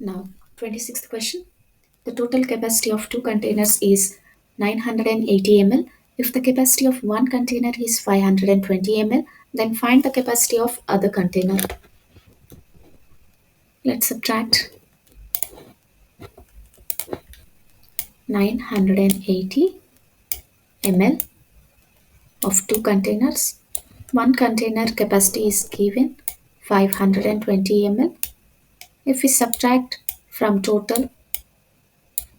Now, 26th question. The total capacity of two containers is 980 ml. If the capacity of one container is 520 ml, then find the capacity of other container. Let's subtract 980 ml of two containers. One container capacity is given 520 ml. If we subtract from total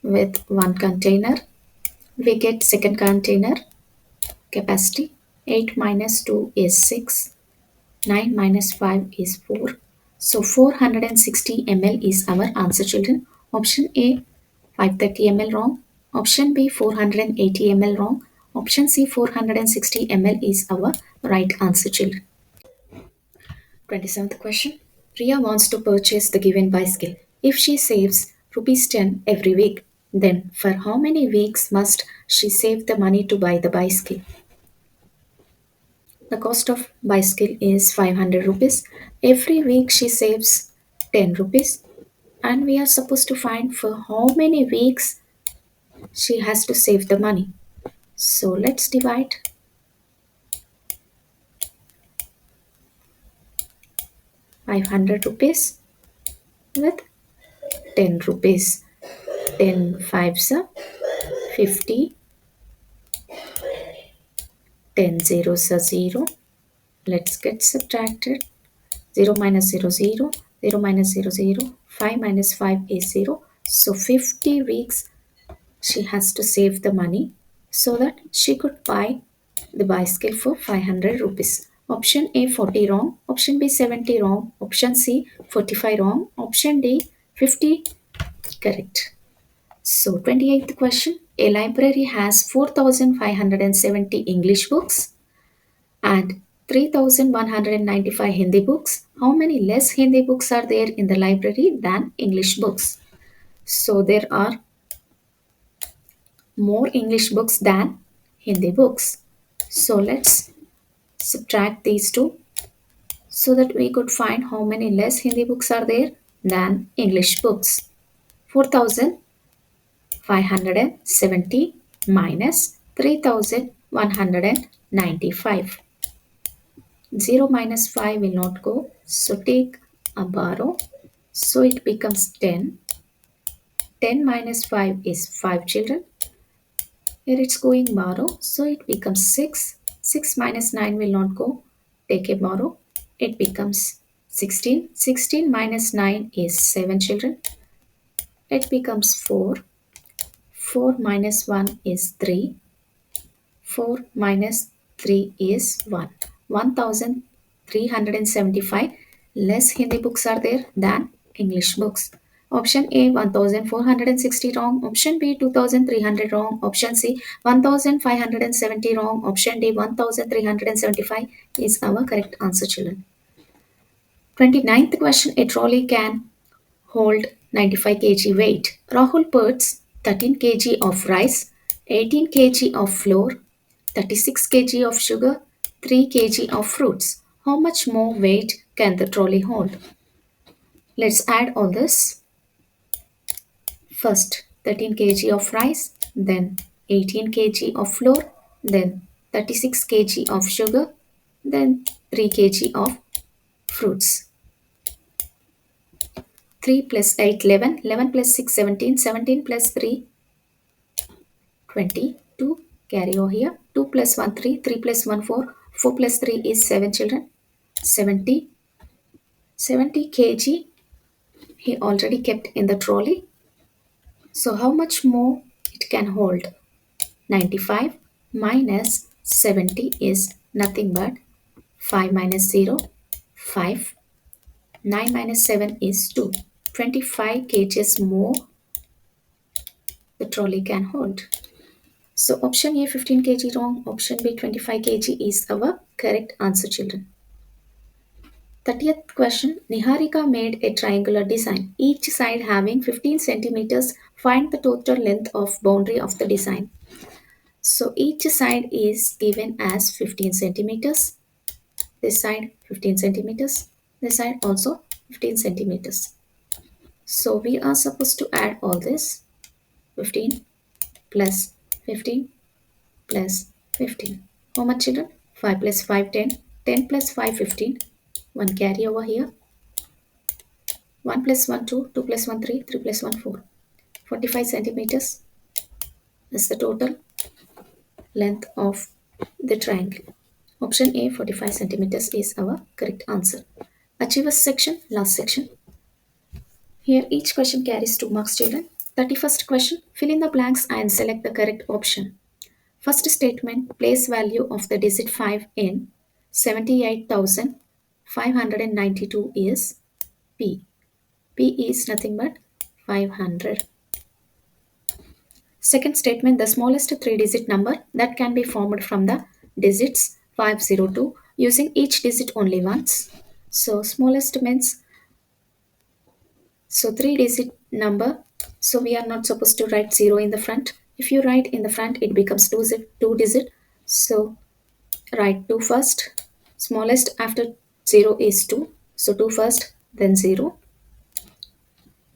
with one container, we get second container capacity. 8 minus 2 is 6. 9 minus 5 is 4. So 460 ml is our answer, children. Option A 530 ml wrong. Option B 480 ml wrong. Option C 460 ml is our right answer, children. 27th question. Priya wants to purchase the given bicycle. If she saves rupees 10 every week, then for how many weeks must she save the money to buy the bicycle? The cost of bicycle is 500 rupees. Every week she saves 10 rupees. And we are supposed to find for how many weeks she has to save the money. So let's divide 500 rupees with 10 rupees. 10 fives are 50. 10 zeros are 0. Let's get subtracted. 0 minus 0, 0. 0 minus 0, 0. 5 minus 5 is 0. So 50 weeks she has to save the money so that she could buy the bicycle for 500 rupees. Option A 40 wrong, option B 70 wrong, option C 45 wrong, option D 50 correct. So 28th question. A library has 4570 English books and 3195 Hindi books. How many less Hindi books are there in the library than English books? So there are more English books than Hindi books. So let's subtract these two so that we could find how many less Hindi books are there than English books. 4570 minus 3195. 0 minus 5 will not go. So take a borrow. So it becomes 10. 10 minus 5 is 5, children. Here it's going borrow, so it becomes 6. 6 minus 9 will not go. Take a borrow. It becomes 16. 16 minus 9 is 7, children. It becomes 4. 4 minus 1 is 3. 4 minus 3 is 1. 1375 less Hindi books are there than English books. Option A 1460 wrong, option B 2300 wrong, option C 1570 wrong, option D 1375 is our correct answer, children. 29th question. A trolley can hold 95 kg weight. Rahul puts 13 kg of rice, 18 kg of flour, 36 kg of sugar, 3 kg of fruits. How much more weight can the trolley hold? Let's add all this. First 13 kg of rice, then 18 kg of flour, then 36 kg of sugar, then 3 kg of fruits. 3 plus 8 11, 11 plus 6 17, 17 plus 3 20, 2 carry over here, 2 plus 1 3, 3 plus 1 4, 4 plus 3 is 7, children. 70 kg he already kept in the trolley. So how much more it can hold? 95 minus 70 is nothing but 5 minus 0, 5. 9 minus 7 is 2. 25 kgs more the trolley can hold. So option A 15 kg wrong, option B 25 kg is our correct answer, children. 30th question. Niharika made a triangular design, each side having 15 centimeters. Find the total length of boundary of the design. So each side is given as 15 centimeters. This side 15 centimeters. This side also 15 centimeters. So we are supposed to add all this. 15 plus 15 plus 15. How much, children? 5 plus 5, 10. 10 plus 5, 15. 1 carry over here. 1 plus 1, 2. 2 plus 1, 3. 3 plus 1, 4. 45 centimeters is the total length of the triangle. Option A, 45 centimeters is our correct answer. Achievers section, last section. Here each question carries 2 marks, children. 31st question, fill in the blanks and select the correct option. First statement, place value of the digit 5 in 78,592 is P. P is nothing but 500. Second statement, the smallest 3-digit number that can be formed from the digits 502 using each digit only once. So smallest means, so 3-digit number, so we are not supposed to write 0 in the front. If you write in the front, it becomes 2 digit. So write 2 first. Smallest after 0 is 2. So 2 first, then 0.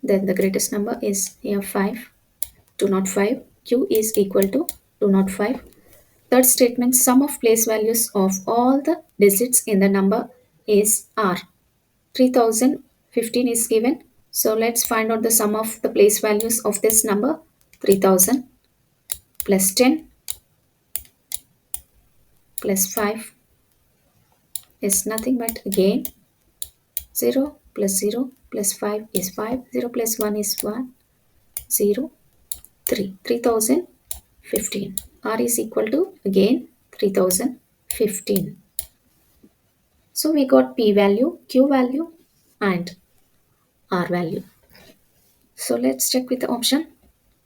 Then the greatest number is here 5. 205. Q is equal to 205. Third statement, sum of place values of all the digits in the number is R. 3015 is given. So let's find out the sum of the place values of this number. 3000 plus 10 plus 5 is nothing but again 0 plus 0 plus 5 is 5. 0 plus 1 is 1. 0. 3. 3015. R is equal to again 3015. So we got P value, Q value and R value. So let's check with the option.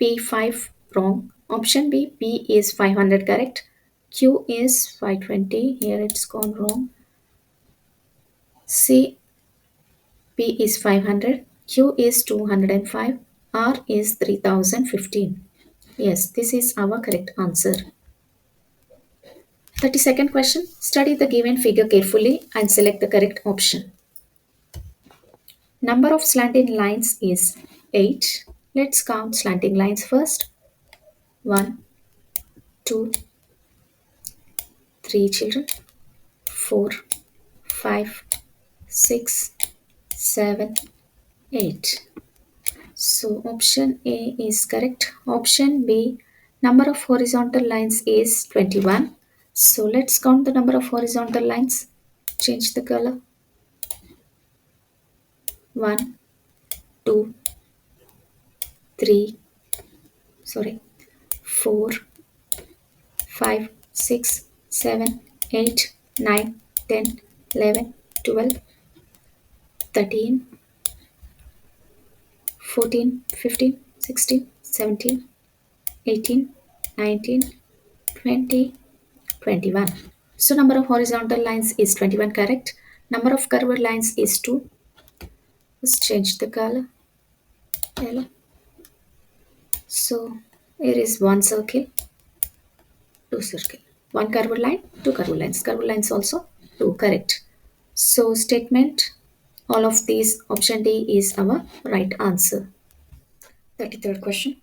P5 wrong. Option B, P is 500 correct. Q is 520. Here it's gone wrong. C, P is 500. Q is 205. R is 3015. Yes, this is our correct answer. 32nd question. Study the given figure carefully and select the correct option. Number of slanting lines is 8. Let's count slanting lines first. 1, 2, 3 children, 4, 5, 6, 7, 8. So option A is correct. Option B, number of horizontal lines is 21. So let's count the number of horizontal lines. Change the color. 1, 2, 3, sorry, 4, 5, 6, 7, 8, 9, 10, 11, 12, 13, 14, 15, 16, 17, 18, 19, 20, 21. So number of horizontal lines is 21 correct. Number of curved lines is 2. Let's change the color. Yellow. So here is one circle, two circle. One curved line, two curved lines. Curved lines also 2 correct. So statement, all of these option D is our right answer. 33rd question.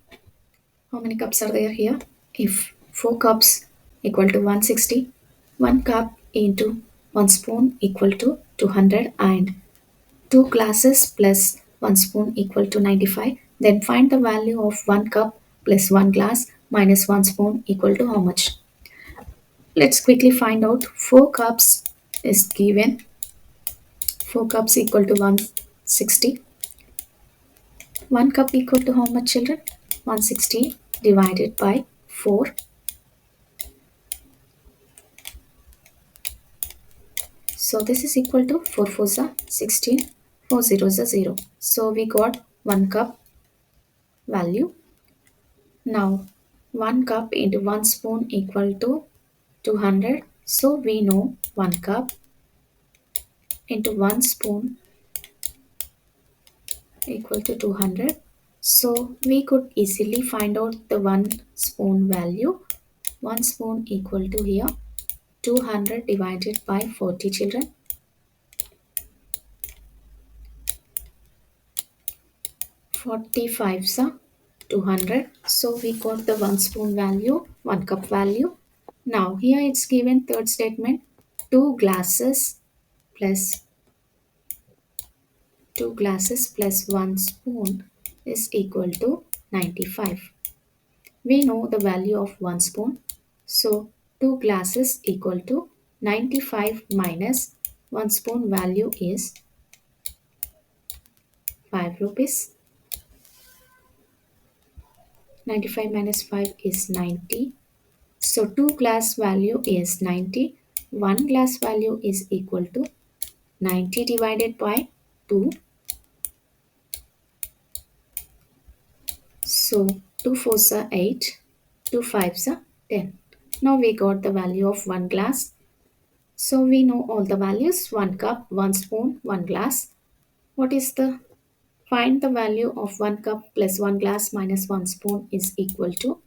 How many cups are there here? If 4 cups equal to 160, 1 cup into 1 spoon equal to 200 and 2 glasses plus 1 spoon equal to 95, then find the value of 1 cup plus 1 glass minus 1 spoon equal to how much? Let's quickly find out. 4 cups is given. 4 cups equal to 160. 1 cup equal to how much, children? 160 divided by 4. So this is equal to 4 4s are 16, 4 zeros are 0. So we got 1 cup value. Now 1 cup into 1 spoon equal to 200. So we know 1 cup into 1 spoon equal to 200. So we could easily find out the 1 spoon value. 1 spoon equal to here 200 divided by 40 children. 45 are 200. So we got the 1 spoon value, 1 cup value. Now here it's given third statement, 2 glasses plus 2 glasses plus 1 spoon is equal to 95. We know the value of 1 spoon. So 2 glasses equal to 95 minus 1 spoon value is 5 rupees. 95 minus 5 is 90. So 2 glass value is 90. 1 glass value is equal to 90 divided by 2. So 2 fours are 8. 2 fives are 10. Now we got the value of 1 glass. So we know all the values, 1 cup, 1 spoon, 1 glass. What is the find the value of 1 cup plus 1 glass minus 1 spoon is equal to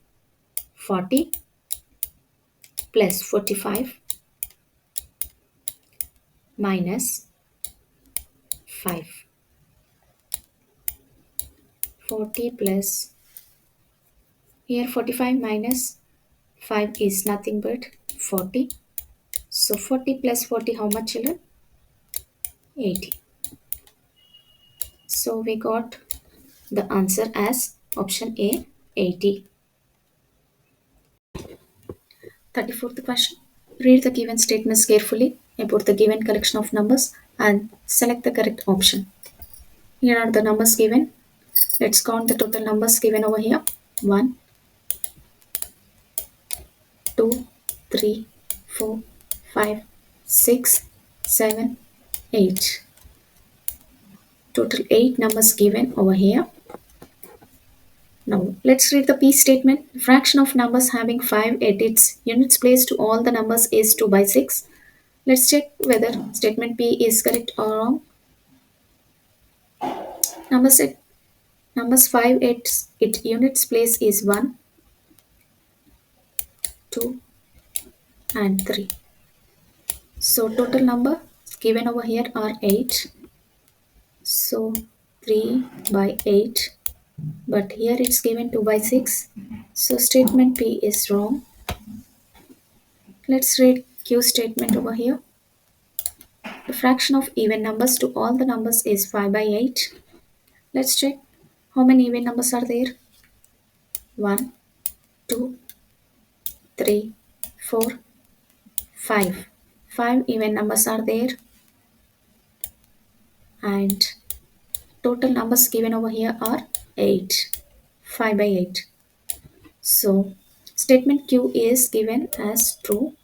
40 plus 45 minus 5. 40 plus here 45 minus 5 is nothing but 40. So 40 plus 40 how much children? 80. So we got the answer as option A 80. 34th question. Read the given statements carefully about the given collection of numbers and select the correct option. Here are the numbers given. Let's count the total numbers given over here. 1, 2, 3, 4, 5, 6, 7, 8. Total 8 numbers given over here. Now let's read the P statement. Fraction of numbers having 5 at its units place to all the numbers is 2 by 6. Let's check whether statement P is correct or wrong. Numbers at numbers 5 at its units place is 1, 2 and 3. So total number given over here are 8. So 3 by 8. But here it's given 2 by 6. So statement P is wrong. Let's read Q statement over here. The fraction of even numbers to all the numbers is 5 by 8. Let's check how many even numbers are there. 1, 2, 3, 4, 5. 5 even numbers are there. And total numbers given over here are 8. 5 by 8. So statement Q is given as true.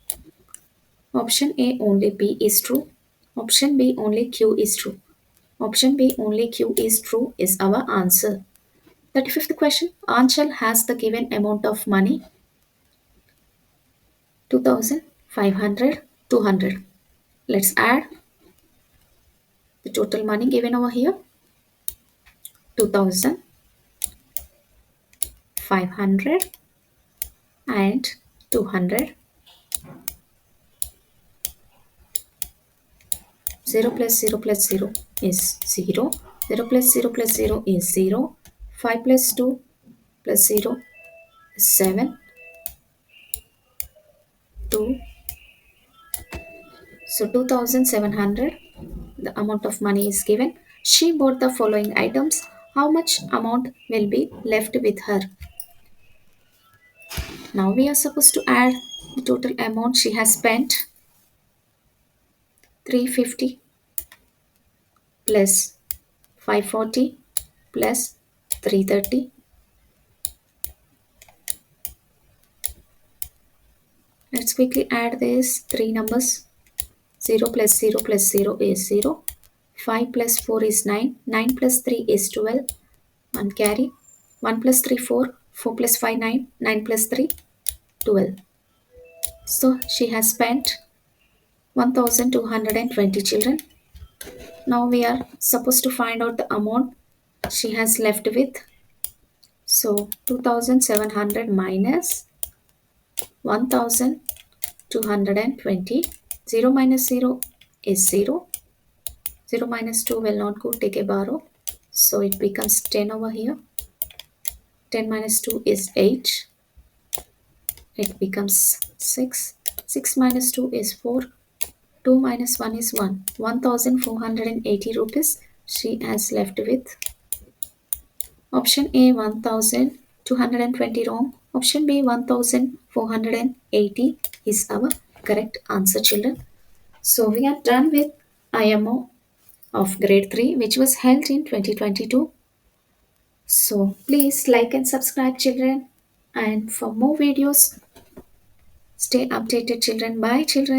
Option A only P is true. Option B only Q is true. Option B only Q is true is our answer. 35th question. Anchal has the given amount of money 2500, 200. Let's add the total money given over here 2500 and 200. 0 plus 0 plus 0 is 0. 0 plus 0 plus 0 is 0. 5 plus 2 plus 0 is 7. 2. So 2700. The amount of money is given. She bought the following items. How much amount will be left with her? Now we are supposed to add the total amount she has spent. 350 plus 540 plus 330. Let's quickly add these three numbers. 0 plus 0 plus 0 is 0. 5 plus 4 is 9. 9 plus 3 is 12. 1 carry. 1 plus 3 4. 4 plus 5 9. 9 plus 3 12. So she has spent 1220 children. Now we are supposed to find out the amount she has left with. So 2700 minus 1220. 0 minus 0 is 0. 0 minus 2 will not go, take a borrow. So it becomes 10 over here. 10 minus 2 is 8. It becomes 6. 6 minus 2 is 4. 2 minus 1 is 1. 1480 rupees she has left with. Option A 1220 wrong. Option B 1480 is our correct answer, children. So we are done with IMO of grade 3, which was held in 2022. So please like and subscribe, children. And for more videos, stay updated, children. Bye, children.